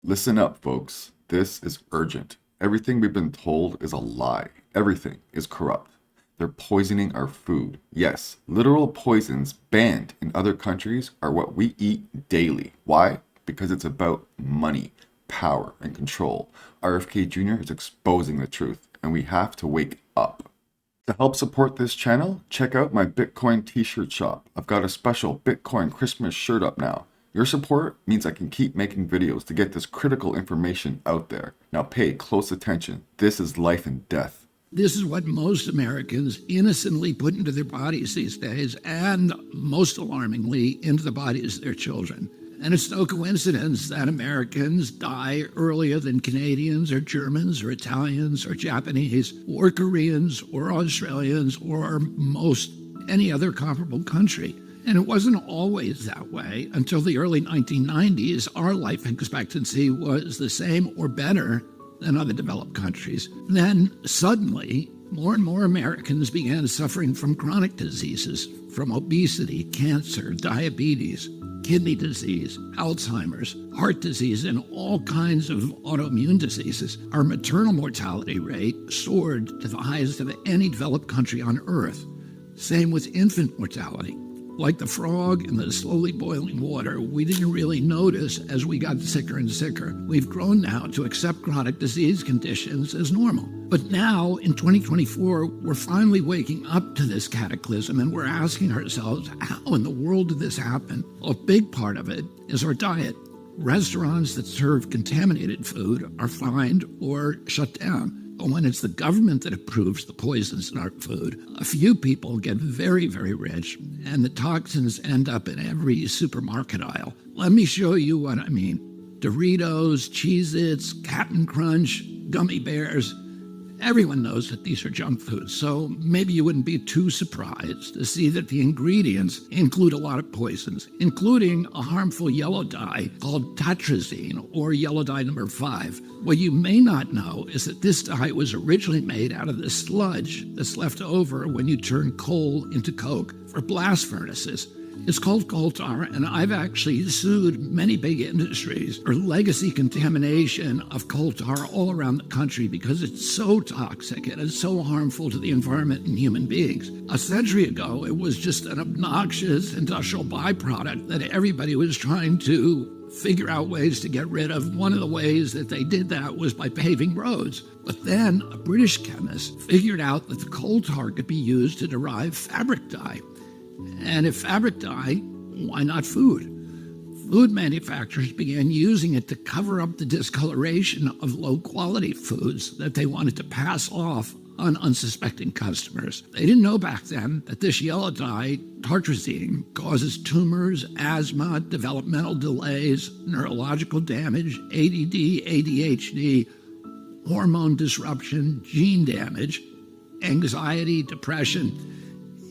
Listen up, folks. This is urgent. Everything we've been told is a lie. Everything is corrupt. They're poisoning our food. Yes, literal poisons banned in other countries are what we eat daily. Why? Because it's about money, power, and control. RFK Jr. is exposing the truth, and we have to wake up. To help support this channel, check out my Bitcoin t-shirt shop. I've got a special Bitcoin Christmas shirt up now. Your support means I can keep making videos to get this critical information out there. Now pay close attention. This is life and death. This is what most Americans innocently put into their bodies these days, and most alarmingly, into the bodies of their children. And it's no coincidence that Americans die earlier than Canadians or Germans or Italians or Japanese or Koreans or Australians or most any other comparable country. And it wasn't always that way. Until the early 1990s, our life expectancy was the same or better than other developed countries. Then suddenly, more and more Americans began suffering from chronic diseases, from obesity, cancer, diabetes, kidney disease, Alzheimer's, heart disease, and all kinds of autoimmune diseases. Our maternal mortality rate soared to the highest of any developed country on earth. Same with infant mortality. Like the frog in the slowly boiling water, we didn't really notice as we got sicker and sicker. We've grown now to accept chronic disease conditions as normal. But now, in 2024, we're finally waking up to this cataclysm, and we're asking ourselves, how in the world did this happen? A big part of it is our diet. Restaurants that serve contaminated food are fined or shut down. But when it's the government that approves the poisons in our food, a few people get very, very rich, and the toxins end up in every supermarket aisle. Let me show you what I mean. Doritos, Cheez-Its, Cap'n Crunch, gummy bears. Everyone knows that these are junk foods, so maybe you wouldn't be too surprised to see that the ingredients include a lot of poisons, including a harmful yellow dye called tartrazine, or yellow dye number 5. What you may not know is that this dye was originally made out of the sludge that's left over when you turn coal into coke for blast furnaces. It's called coal tar, and I've actually sued many big industries for legacy contamination of coal tar all around the country because it's so toxic and it's so harmful to the environment and human beings. A century ago, it was just an obnoxious industrial byproduct that everybody was trying to figure out ways to get rid of. One of the ways that they did that was by paving roads. But then a British chemist figured out that the coal tar could be used to derive fabric dye. And if fabric dye, why not food? Food manufacturers began using it to cover up the discoloration of low-quality foods that they wanted to pass off on unsuspecting customers. They didn't know back then that this yellow dye, tartrazine, causes tumors, asthma, developmental delays, neurological damage, ADD, ADHD, hormone disruption, gene damage, anxiety, depression,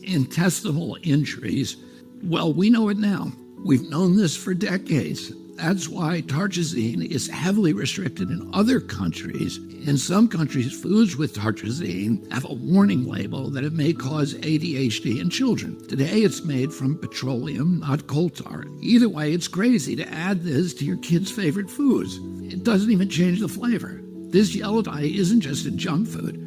intestinal injuries. Well, we know it now. We've known this for decades. That's why tartrazine is heavily restricted in other countries. In some countries, foods with tartrazine have a warning label that it may cause ADHD in children. Today, it's made from petroleum, not coal tar. Either way, it's crazy to add this to your kids' favorite foods. It doesn't even change the flavor. This yellow dye isn't just in junk food.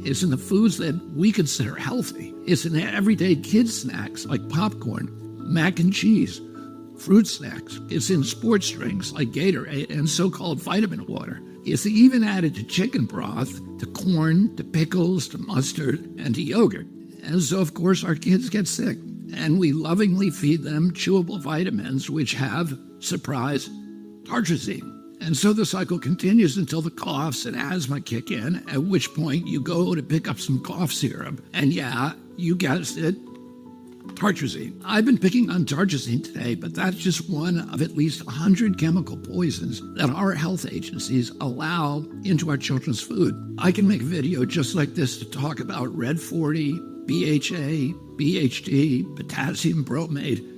It's in the foods that we consider healthy. It's in everyday kids' snacks like popcorn, mac and cheese, fruit snacks. It's in sports drinks like Gatorade and so-called vitamin water. It's even added to chicken broth, to corn, to pickles, to mustard, and to yogurt. And so, of course, our kids get sick. And we lovingly feed them chewable vitamins which have, surprise, tartrazine. And so the cycle continues until the coughs and asthma kick in, at which point you go to pick up some cough syrup. And yeah, you guessed it, tartrazine. I've been picking on tartrazine today, but that's just one of at least 100 chemical poisons that our health agencies allow into our children's food. I can make a video just like this to talk about Red 40, BHA, BHD, potassium bromate,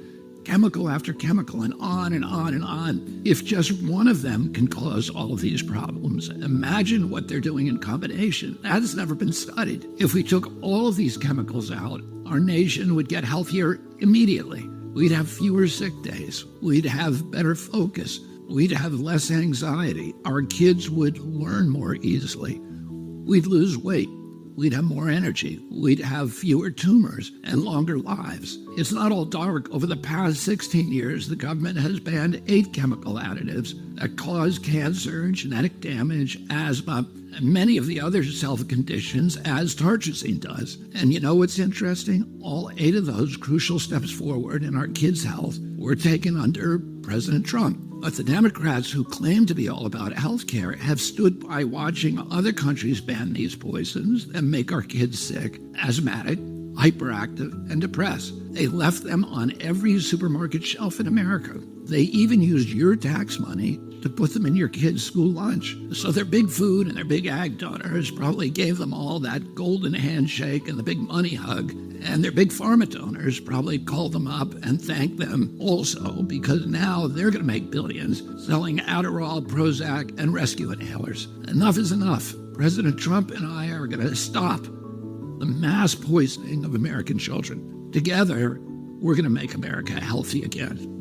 chemical after chemical, and on and on and on. If just one of them can cause all of these problems, imagine what they're doing in combination. That has never been studied. If we took all of these chemicals out, our nation would get healthier immediately. We'd have fewer sick days. We'd have better focus. We'd have less anxiety. Our kids would learn more easily. We'd lose weight. We'd have more energy. We'd have fewer tumors and longer lives. It's not all dark. Over the past 16 years, the government has banned 8 chemical additives that cause cancer, genetic damage, asthma, and many of the other self-conditions as tartrazine does. And you know what's interesting? All 8 of those crucial steps forward in our kids' health were taken under President Trump. But the Democrats who claim to be all about health care have stood by watching other countries ban these poisons and make our kids sick, asthmatic, hyperactive, and depressed. They left them on every supermarket shelf in America. They even used your tax money to put them in your kids' school lunch. So their big food and their big ag donors probably gave them all that golden handshake and the big money hug. And their big pharma donors probably called them up and thanked them also, because now they're going to make billions selling Adderall, Prozac, and rescue inhalers. Enough is enough. President Trump and I are going to stop the mass poisoning of American children. Together, we're going to make America healthy again.